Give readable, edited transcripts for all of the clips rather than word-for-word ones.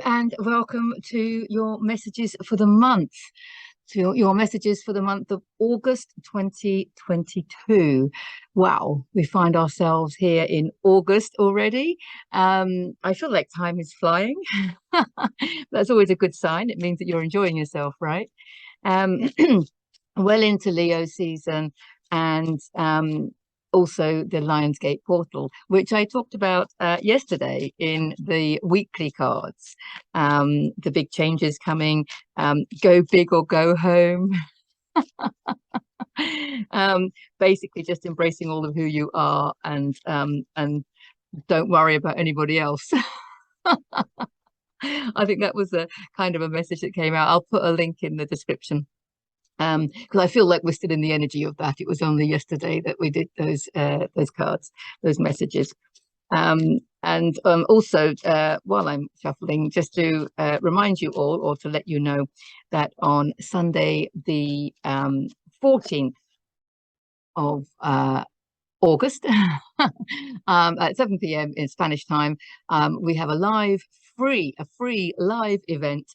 and welcome to your messages for the month. To your messages for the month of August 2022. Wow, we find ourselves here in August already. I feel like time is flying. That's always a good sign. It means that you're enjoying yourself, right? Well into Leo season, and also the Lionsgate portal, which I talked about yesterday in the weekly cards. The big changes coming, go big or go home. Basically just embracing all of who you are, and don't worry about anybody else. I think that was a kind of a message that came out. I'll put a link in the description, because I feel like we're still in the energy of that. It was only yesterday that we did those cards, those messages. And also, while I'm shuffling, just to remind you all, or to let you know, that on Sunday the 14th of August at 7 p.m. in Spanish time, we have a free live event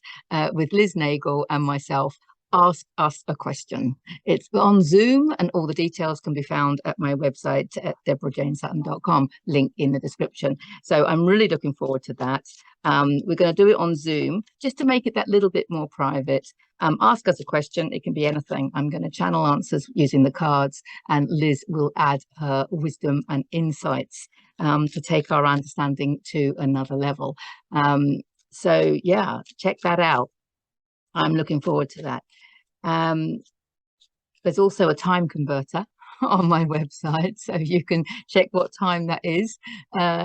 with Liz Nagle and myself. Ask us a question. It's on Zoom, and all the details can be found at my website at deborahjanesutton.com, link in the description. So I'm really looking forward to that. We're going to do it on Zoom just to make it that little bit more private. Ask us a question. It can be anything. I'm going to channel answers using the cards, and Liz will add her wisdom and insights to take our understanding to another level. So yeah, check that out. I'm looking forward to that. There's also a time converter on my website, so you can check what time that is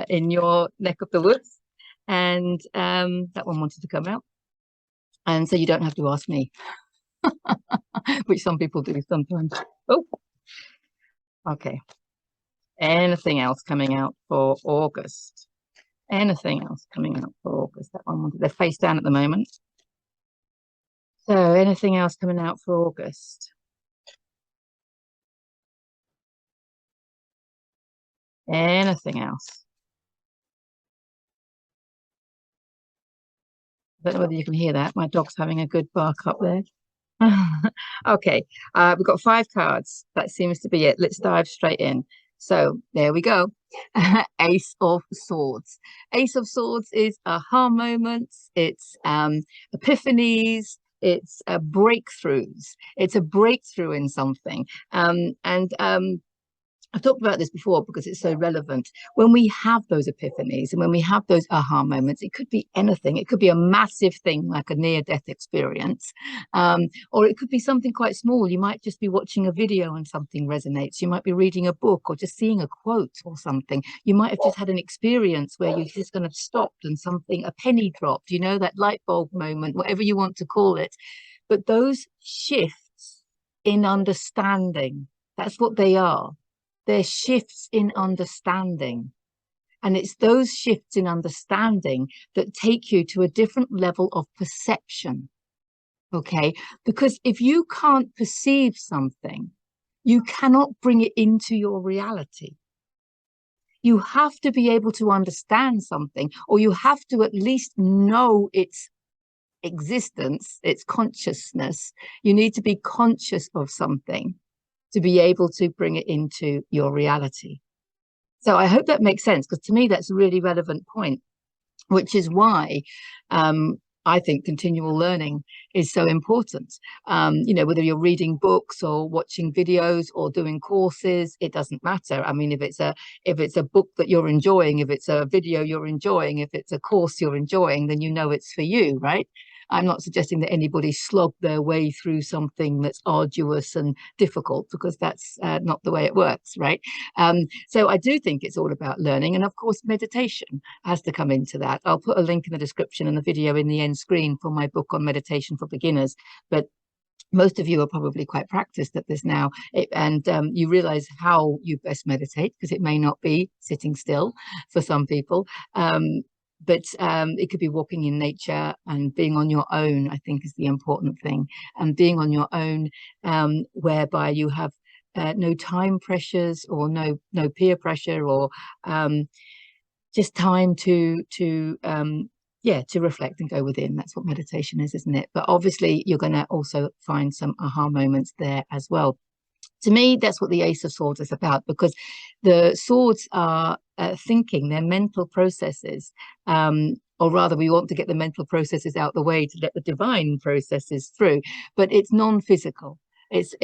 in your neck of the woods. And that one wanted to come out, and so you don't have to ask me, which some people do sometimes. Oh, okay. Anything else coming out for August? Anything else coming out for August? That one wanted, they're face down at the moment. So anything else coming out for August? Anything else? I don't know whether you can hear that. My dog's having a good bark up there. Okay, we've got 5 cards. That seems to be it. Let's dive straight in. So there we go. Ace of Swords. Ace of Swords is aha moments. It's epiphanies. It's breakthroughs. It's a breakthrough in something. I've talked about this before because it's so relevant. When we have those epiphanies and when we have those aha moments, it could be anything. It could be a massive thing like a near-death experience, or it could be something quite small. You might just be watching a video and something resonates. You might be reading a book or just seeing a quote or something. You might have just had an experience where you just kind of stopped and something, a penny dropped, you know, that light bulb moment, whatever you want to call it. But those shifts in understanding, that's what they are. They're shifts in understanding. And it's those shifts in understanding that take you to a different level of perception. Okay? Because if you can't perceive something, you cannot bring it into your reality. You have to be able to understand something, or you have to at least know its existence, its consciousness. You need to be conscious of something to be able to bring it into your reality. So I hope that makes sense, because to me that's a really relevant point, which is why I think continual learning is so important. You know, whether you're reading books or watching videos or doing courses, it doesn't matter. I mean, if it's a book that you're enjoying, if it's a video you're enjoying, if it's a course you're enjoying, then you know it's for you, right? I'm not suggesting that anybody slog their way through something that's arduous and difficult, because that's not the way it works, right? So I do think it's all about learning. And of course, meditation has to come into that. I'll put a link in the description and the video in the end screen for my book on meditation for beginners. But most of you are probably quite practiced at this now, and you realize how you best meditate, because it may not be sitting still for some people. But it could be walking in nature and being on your own, I think, is the important thing. And being on your own, whereby you have no time pressures or no peer pressure, or just time to yeah, to reflect and go within. That's what meditation is, isn't it? But obviously you're going to also find some aha moments there as well. To me, that's what the Ace of Swords is about, because the swords are thinking, they're mental processes. Or rather, we want to get the mental processes out the way to let the divine processes through. But it's non-physical. It's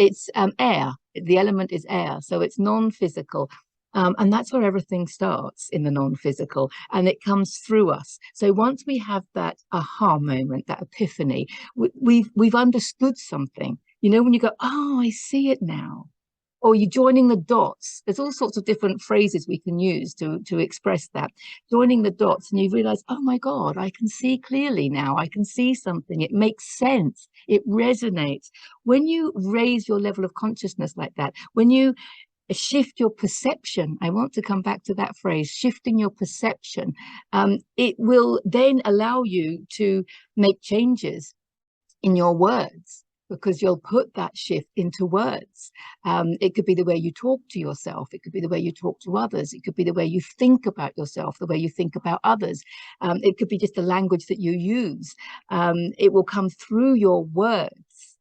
air. The element is air, so it's non-physical. And that's where everything starts, in the non-physical, and it comes through us. So once we have that aha moment, that epiphany, we've understood something. You know, when you go, oh, I see it now. Or you're joining the dots. There's all sorts of different phrases we can use to express that. Joining the dots, and you realize, oh my God, I can see clearly now. I can see something. It makes sense. It resonates. When you raise your level of consciousness like that, when you shift your perception, I want to come back to that phrase, shifting your perception, it will then allow you to make changes in your words, because you'll put that shift into words. It could be the way you talk to yourself. It could be the way you talk to others. It could be the way you think about yourself, the way you think about others. It could be just the language that you use. It will come through your words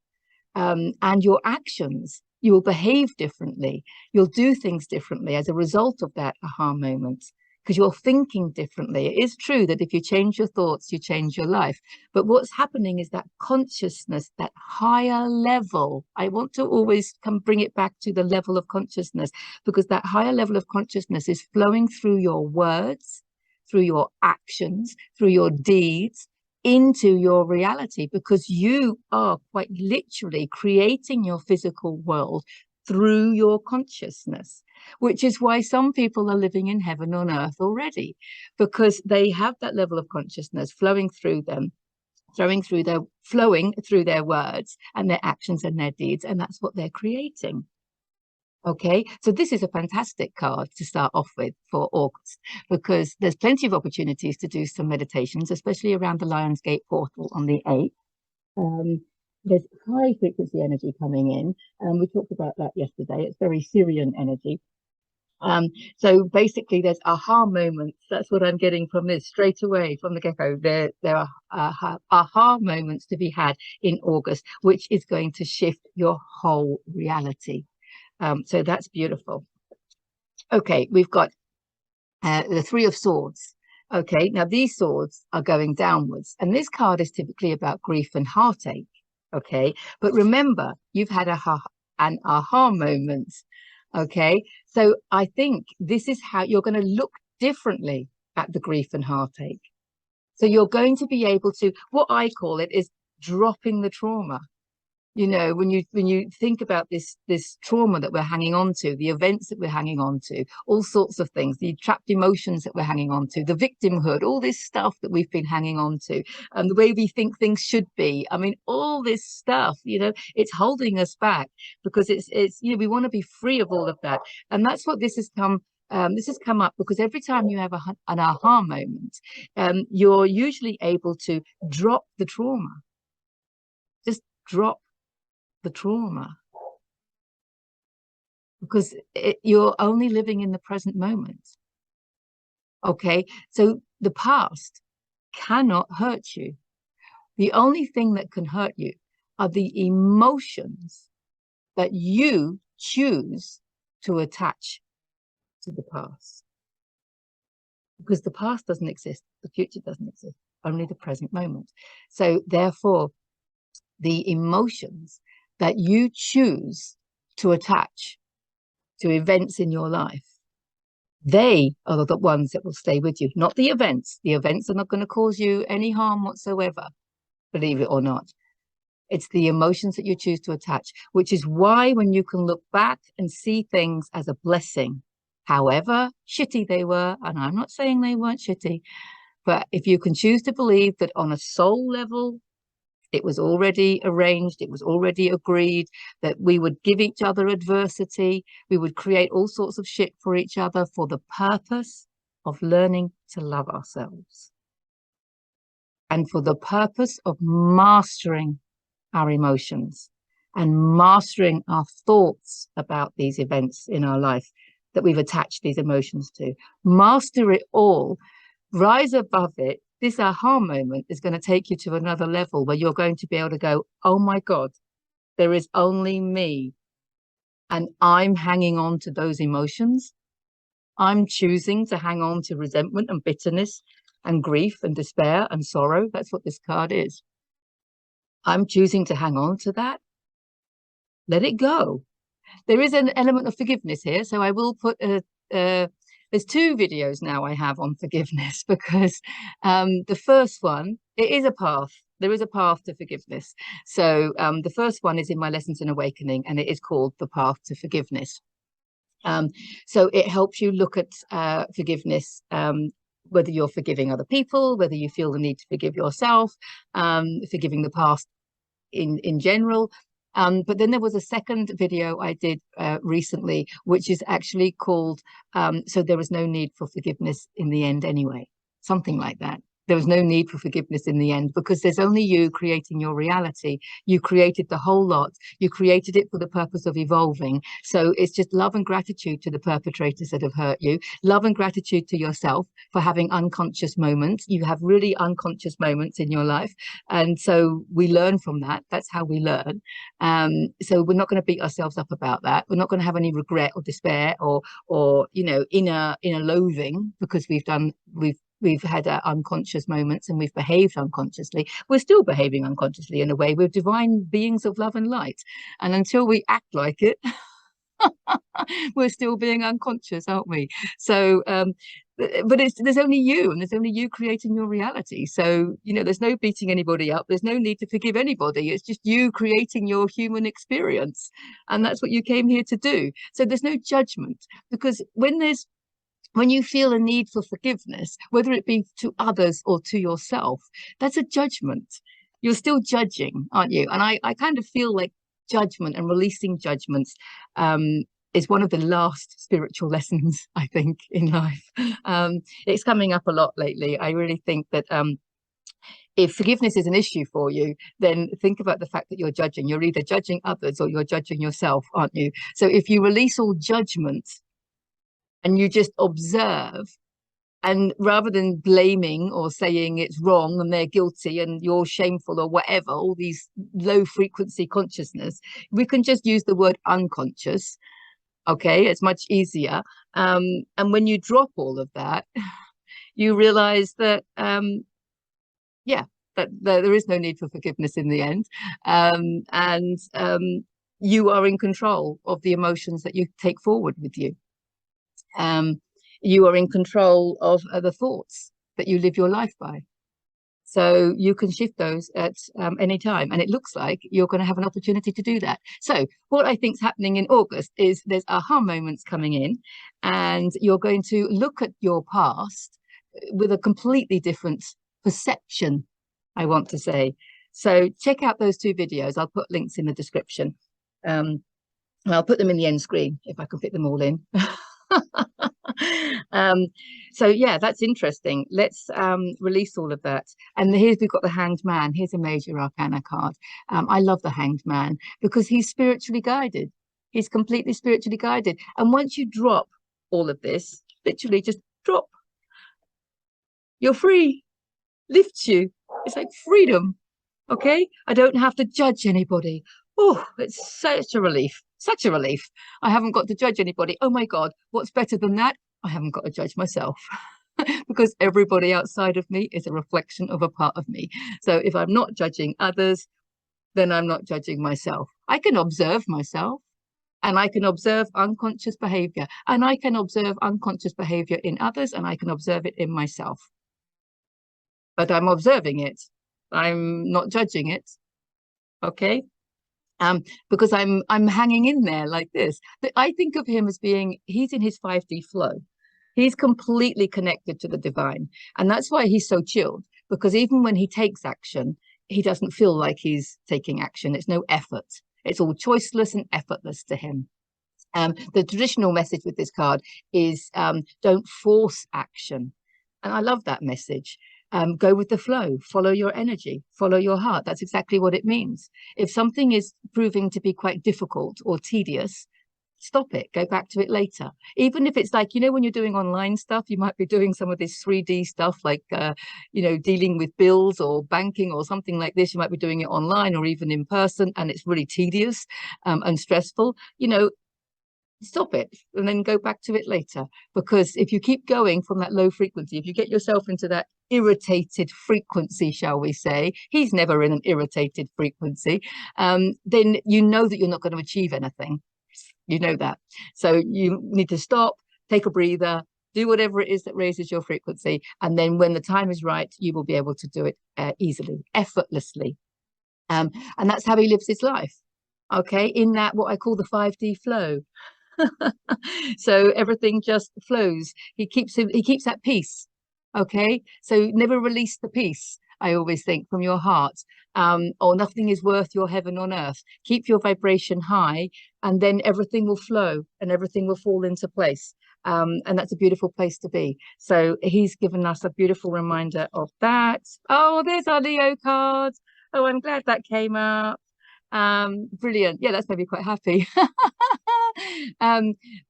and your actions. You will behave differently. You'll do things differently as a result of that aha moment, because you're thinking differently. It is true that if you change your thoughts, you change your life. But what's happening is that consciousness, that higher level, I want to always bring it back to the level of consciousness, because that higher level of consciousness is flowing through your words, through your actions, through your deeds, into your reality, because you are quite literally creating your physical world through your consciousness, which is why some people are living in heaven on earth already, because they have that level of consciousness flowing through them, flowing through their words and their actions and their deeds, and that's what they're creating. Okay, so this is a fantastic card to start off with for August, because there's plenty of opportunities to do some meditations, especially around the Lion's Gate portal on the 8th. There's high frequency energy coming in, and we talked about that yesterday. It's very Syrian energy. So basically there's aha moments. That's what I'm getting from this straight away from the get-go. There are aha moments to be had in August, which is going to shift your whole reality. So that's beautiful. Okay, we've got the Three of Swords. Okay, now these swords are going downwards, and this card is typically about grief and heartache. Okay, but remember, you've had an aha moment. Okay, so I think this is how you're going to look differently at the grief and heartache. So you're going to be able to, what I call it is dropping the trauma. You know, when you think about this trauma that we're hanging on to, the events that we're hanging on to, all sorts of things, the trapped emotions that we're hanging on to, the victimhood, all this stuff that we've been hanging on to, and the way we think things should be. I mean, all this stuff, you know, it's holding us back, because it's you know, we want to be free of all of that. And that's what this has come up, because every time you have an aha moment, you're usually able to drop the trauma. Just drop the trauma, because you're only living in the present moment. Okay, so the past cannot hurt you. The only thing that can hurt you are the emotions that you choose to attach to the past, because the past doesn't exist, the future doesn't exist, only the present moment. So therefore, the emotions that you choose to attach to events in your life, they are the ones that will stay with you, not the events. The events are not going to cause you any harm whatsoever, believe it or not. It's the emotions that you choose to attach, which is why when you can look back and see things as a blessing, however shitty they were, and I'm not saying they weren't shitty, but if you can choose to believe that on a soul level, it was already arranged, it was already agreed that we would give each other adversity, we would create all sorts of shit for each other for the purpose of learning to love ourselves, and for the purpose of mastering our emotions and mastering our thoughts about these events in our life that we've attached these emotions to. Master it all, rise above it, this aha moment is going to take you to another level where you're going to be able to go, oh my God, there is only me. And I'm hanging on to those emotions. I'm choosing to hang on to resentment and bitterness and grief and despair and sorrow. That's what this card is. I'm choosing to hang on to that. Let it go. There is an element of forgiveness here. So I will put there's 2 videos now I have on forgiveness, because the first one, it is a path. There is a path to forgiveness. So the first one is in my Lessons in Awakening, and it is called The Path to Forgiveness. So it helps you look at forgiveness, whether you're forgiving other people, whether you feel the need to forgive yourself, forgiving the past in general. But then there was a second video I did recently, which is actually called So There Was No Need for Forgiveness in the End Anyway, something like that. There was no need for forgiveness in the end, because there's only you creating your reality. You created the whole lot. You created it for the purpose of evolving. So it's just love and gratitude to the perpetrators that have hurt you. Love and gratitude to yourself for having unconscious moments. You have really unconscious moments in your life. And so we learn from that. That's how we learn. So we're not going to beat ourselves up about that. We're not going to have any regret or despair or you know, inner loathing because we've had unconscious moments and we've behaved unconsciously. We're still behaving unconsciously in a way. We're divine beings of love and light. And until we act like it, we're still being unconscious, aren't we? So, but there's only you, and there's only you creating your reality. So, you know, there's no beating anybody up. There's no need to forgive anybody. It's just you creating your human experience. And that's what you came here to do. So there's no judgment, because when you feel a need for forgiveness, whether it be to others or to yourself, that's a judgment. You're still judging, aren't you? And I kind of feel like judgment and releasing judgments is one of the last spiritual lessons, I think, in life. It's coming up a lot lately. I really think that if forgiveness is an issue for you, then think about the fact that you're judging. You're either judging others or you're judging yourself, aren't you? So if you release all judgment, and you just observe, and rather than blaming or saying it's wrong and they're guilty and you're shameful or whatever, all these low frequency consciousness, we can just use the word unconscious. Okay, it's much easier. And when you drop all of that, you realize that yeah, that there is no need for forgiveness in the end. And you are in control of the emotions that you take forward with you. You are in control of the thoughts that you live your life by. So you can shift those at any time. And it looks like you're going to have an opportunity to do that. So what I think is happening in August is there's aha moments coming in, and you're going to look at your past with a completely different perception, I want to say. So check out those 2 videos. I'll put links in the description. I'll put them in the end screen if I can fit them all in. So yeah, that's interesting. Let's release all of that. And here we've got the Hanged Man. Here's a major arcana card. I love the Hanged Man because he's spiritually guided. He's completely spiritually guided. And once you drop all of this, literally just drop, you're free. Lifts you. It's like freedom. Okay, I don't have to judge anybody. Oh, it's such a relief. Such a relief. I haven't got to judge anybody. Oh my God, what's better than that? I haven't got to judge myself because everybody outside of me is a reflection of a part of me. So if I'm not judging others, then I'm not judging myself. I can observe myself, and I can observe unconscious behavior, and I can observe unconscious behavior in others, and I can observe it in myself. But I'm observing it. I'm not judging it. Okay. Because I'm hanging in there like this. But I think of him as being, he's in his 5D flow. He's completely connected to the divine. And that's why he's so chilled, because even when he takes action, he doesn't feel like he's taking action. It's no effort. It's all choiceless and effortless to him. The traditional message with this card is don't force action. And I love that message. Go with the flow, follow your energy, follow your heart. That's exactly what it means. If something is proving to be quite difficult or tedious, stop it, go back to it later. Even if it's like, you know, when you're doing online stuff, you might be doing some of this 3D stuff, like, you know, dealing with bills or banking or something like this. You might be doing it online or even in person, and it's really tedious and stressful. You know, stop it and then go back to it later. Because if you keep going from that low frequency, if you get yourself into that irritated frequency, shall we say, he's never in an irritated frequency, then you know that you're not going to achieve anything. You know that. So you need to stop, take a breather, do whatever it is that raises your frequency. And then when the time is right, you will be able to do it easily, effortlessly. And that's how he lives his life. Okay, in that what I call the 5D flow. So everything just flows. He keeps that peace. Okay, so never release the peace, I always think, from your heart, or nothing is worth your heaven on earth. Keep your vibration high, and then everything will flow and everything will fall into place. And that's a beautiful place to be. So he's given us a beautiful reminder of that. Oh, there's our Leo card. Oh, I'm glad that came up. Brilliant. Yeah, that's made me quite happy.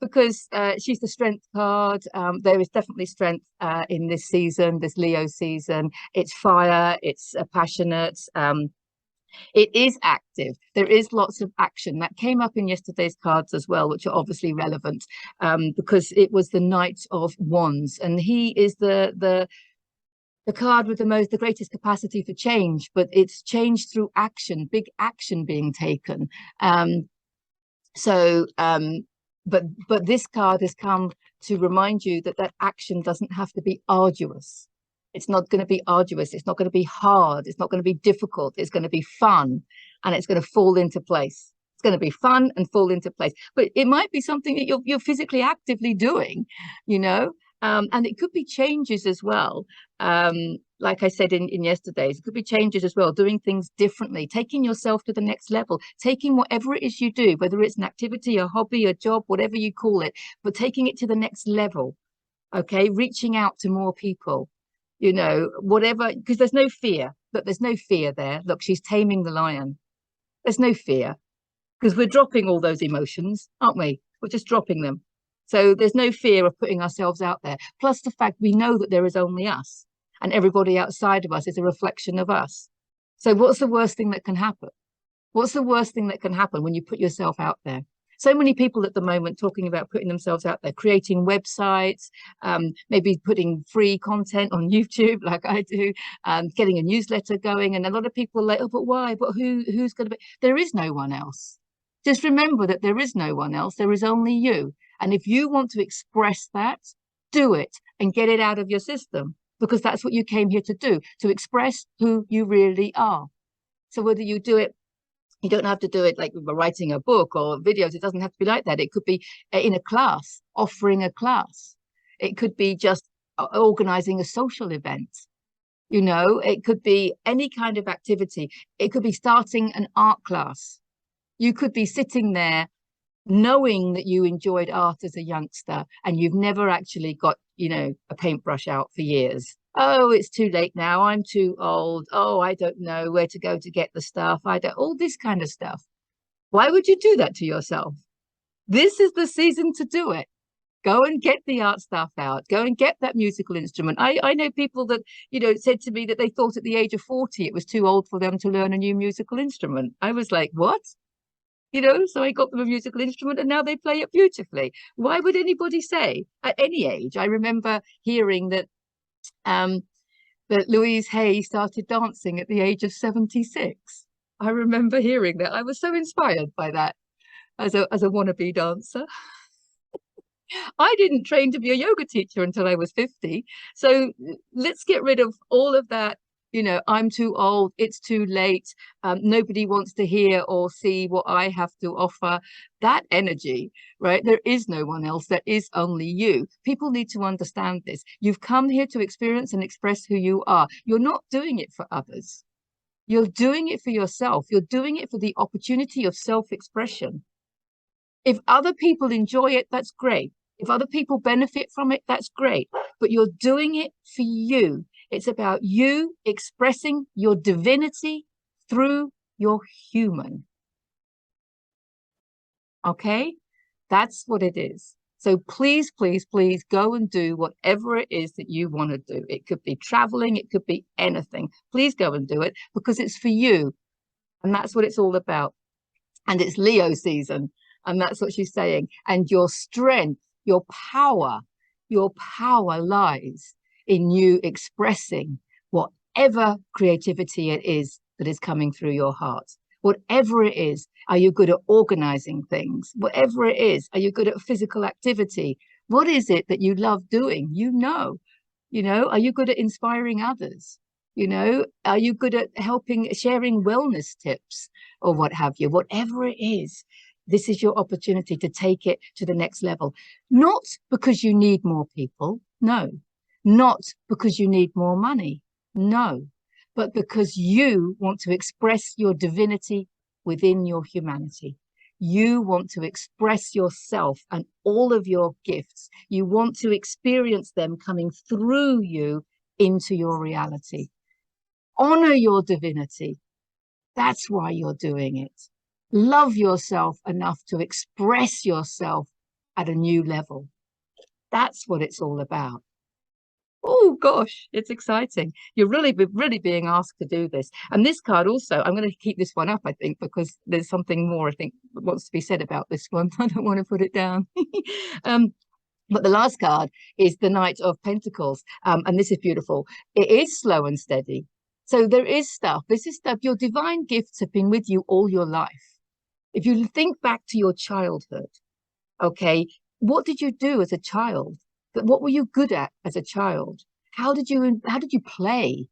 Because she's the strength card. There is definitely strength in this season, this Leo season. It's fire, it's passionate, it is active. There is lots of action. That came up in yesterday's cards as well, which are obviously relevant, because it was the Knight of Wands, and he is the card with the greatest capacity for change, but it's change through action, big action being taken. But this card has come to remind you that that action doesn't have to be arduous. It's not going to be arduous. It's not going to be hard. It's not going to be difficult. It's going to be fun, and it's going to fall into place. It's going to be fun and fall into place. But it might be something that you're physically actively doing, you know, and it could be changes as well. Like I said in yesterday's, it could be changes as well, doing things differently, taking yourself to the next level, taking whatever it is you do, whether it's an activity, a hobby, a job, whatever you call it, but taking it to the next level. Okay, reaching out to more people, you know, whatever, because there's no fear. Look, there's no fear there. Look, she's taming the lion. There's no fear, because we're dropping all those emotions, aren't we? We're just dropping them. So there's no fear of putting ourselves out there. Plus the fact we know that there is only us, and everybody outside of us is a reflection of us. So what's the worst thing that can happen? What's the worst thing that can happen when you put yourself out there? So many people at the moment talking about putting themselves out there, creating websites, maybe putting free content on YouTube like I do, getting a newsletter going. And a lot of people are like, oh, but why? But who's going to be? There is no one else. Just remember that there is no one else. There is only you. And if you want to express that, do it and get it out of your system, because that's what you came here to do, to express who you really are. So whether you do it, you don't have to do it like writing a book or videos. It doesn't have to be like that. It could be in a class, offering a class. It could be just organizing a social event. You know, it could be any kind of activity. It could be starting an art class. You could be sitting there knowing that you enjoyed art as a youngster and you've never actually got, you know, a paintbrush out for years. Oh, it's too late now. I'm too old. Oh, I don't know where to go to get the stuff. I don't, all this kind of stuff. Why would you do that to yourself? This is the season to do it. Go and get the art stuff out. Go and get that musical instrument. I know people that, you know, said to me that they thought at the age of 40 it was too old for them to learn a new musical instrument. I was like, what? You know, so I got them a musical instrument and now they play it beautifully. Why would anybody say at any age? I remember hearing that Louise Hay started dancing at the age of 76. I remember hearing that. I was so inspired by that as a wannabe dancer. I didn't train to be a yoga teacher until I was 50. So let's get rid of all of that. You know, I'm too old, it's too late, nobody wants to hear or see what I have to offer. That energy, right? There is no one else. There is only you. People need to understand this. You've come here to experience and express who you are. You're not doing it for others. You're doing it for yourself. You're doing it for the opportunity of self-expression. If other people enjoy it, that's great. If other people benefit from it, that's great. But you're doing it for you. It's about you expressing your divinity through your human. Okay? That's what it is. So please, please, please go and do whatever it is that you want to do. It could be traveling, it could be anything. Please go and do it because it's for you. And that's what it's all about. And it's Leo season. And that's what she's saying. And your strength, your power lies in you expressing whatever creativity it is that is coming through your heart. Whatever it is, are you good at organizing things? Whatever it is, are you good at physical activity? What is it that you love doing? Are you good at inspiring others? Are you good at sharing wellness tips or what have you? Whatever it is, this is your opportunity to take it to the next level. Not because you need more people, no. Not because you need more money, no. But because you want to express your divinity within your humanity. You want to express yourself and all of your gifts. You want to experience them coming through you into your reality. Honor your divinity. That's why you're doing it. Love yourself enough to express yourself at a new level. That's what it's all about. Oh gosh, it's exciting. You're really being asked to do this. And this card also, I'm going to keep this one up, I think, because there's something more I think wants to be said about this one. I don't want to put it down. But the last card is the Knight of Pentacles. And this is beautiful. It is slow and steady. So there is stuff. This is stuff. Your divine gifts have been with you all your life. If you think back to your childhood, okay, what did you do as a child? What were you good at as a child? How did you play?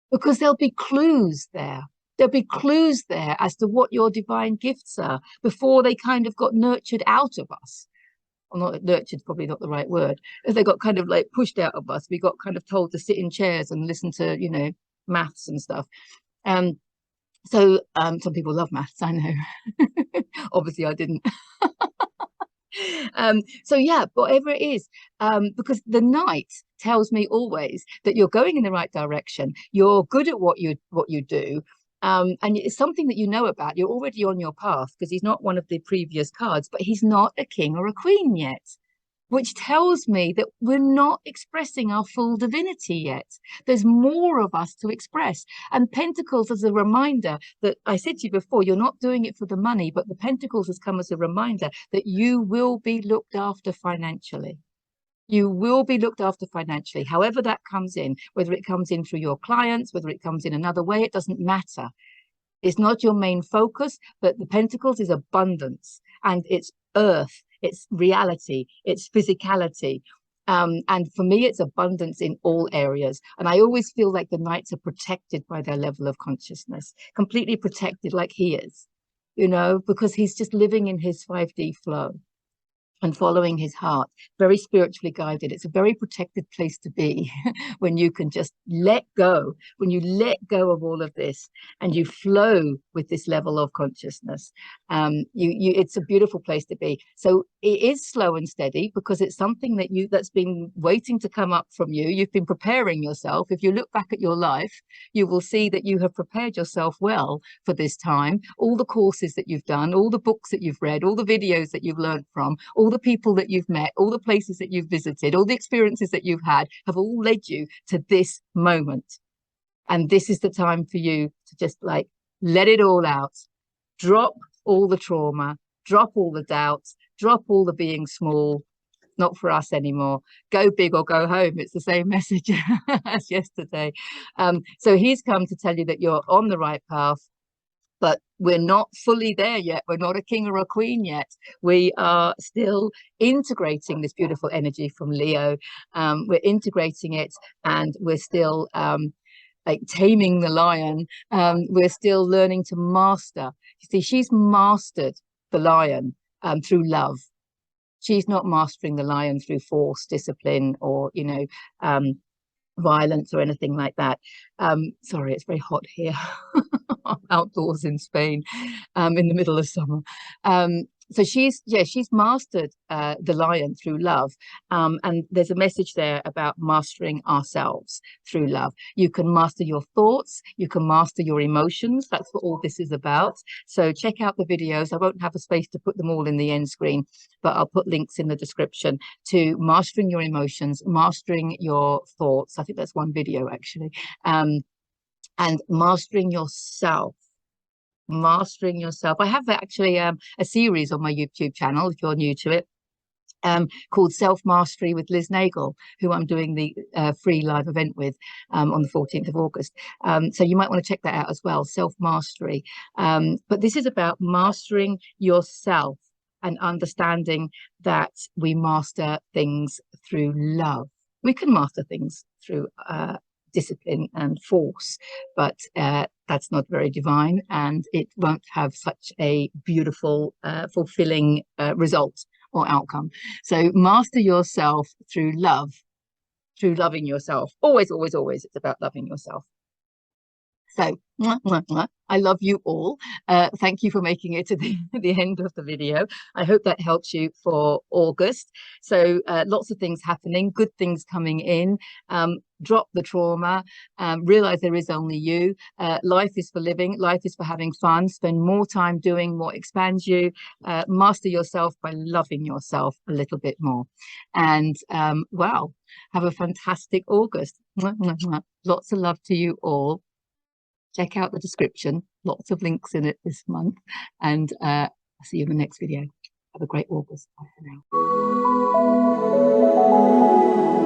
Because there'll be clues there. There'll be clues there as to what your divine gifts are before they kind of got nurtured out of us. Well, not nurtured, probably not the right word. As they got kind of like pushed out of us, we got kind of told to sit in chairs and listen to, maths and stuff. So some people love maths, I know. Obviously, I didn't. So yeah, whatever it is, because the Knight tells me always that you're going in the right direction. You're good at what you do. And it's something that you know about. You're already on your path because he's not one of the previous cards, but he's not a king or a queen yet, which tells me that we're not expressing our full divinity yet. There's more of us to express. And Pentacles as a reminder that I said to you before, you're not doing it for the money, but the Pentacles has come as a reminder that you will be looked after financially. You will be looked after financially, however that comes in, whether it comes in through your clients, whether it comes in another way, it doesn't matter. It's not your main focus, but the Pentacles is abundance and it's earth. It's reality, it's physicality. And for me, it's abundance in all areas. And I always feel like the Knights are protected by their level of consciousness, completely protected like he is, because he's just living in his 5D flow and following his heart, very spiritually guided. It's a very protected place to be when you can just let go, when you let go of all of this and you flow with this level of consciousness. It's a beautiful place to be. So it is slow and steady because it's something that's been waiting to come up from you. You've been preparing yourself. If you look back at your life, you will see that you have prepared yourself well for this time. All the courses that you've done, all the books that you've read, all the videos that you've learned from, all the people that you've met, all the places that you've visited, all the experiences that you've had have all led you to this moment. And this is the time for you to just like let it all out, drop all the trauma, drop all the doubts, drop all the being small, not for us anymore. Go big or go home. It's the same message as yesterday. So he's come to tell you that you're on the right path. But we're not fully there yet. We're not a king or a queen yet. We are still integrating this beautiful energy from Leo. We're integrating it and we're still like taming the lion. We're still learning to master. You see, she's mastered the lion through love. She's not mastering the lion through force, discipline, or, violence or anything like that. Sorry, it's very hot here. Outdoors in Spain in the middle of summer. so she's mastered the lion through love, and there's a message there about mastering ourselves through love. You can master your thoughts, you can master your emotions. That's what all this is about. So check out the videos. I won't have a space to put them all in the end screen, but I'll put links in the description to mastering your emotions, mastering your thoughts. I think that's one video actually, and mastering yourself. Mastering yourself. I have actually a series on my YouTube channel, if you're new to it, called Self Mastery with Liz Nagle, who I'm doing the free live event with on the 14th of August. So you might want to check that out as well, Self Mastery. But this is about mastering yourself and understanding that we master things through love. We can master things through discipline and force, but that's not very divine, and it won't have such a beautiful, fulfilling result or outcome. So master yourself through love, through loving yourself. Always, always, always, it's about loving yourself. So I love you all. Thank you for making it to the end of the video. I hope that helps you for August. So lots of things happening, good things coming in. Drop the trauma, realize there is only you. Life is for living, life is for having fun. Spend more time doing what expands you. Master yourself by loving yourself a little bit more. And wow, have a fantastic August. Lots of love to you all. Check out the description, lots of links in it this month, and I'll see you in the next video. Have a great August. Bye for now.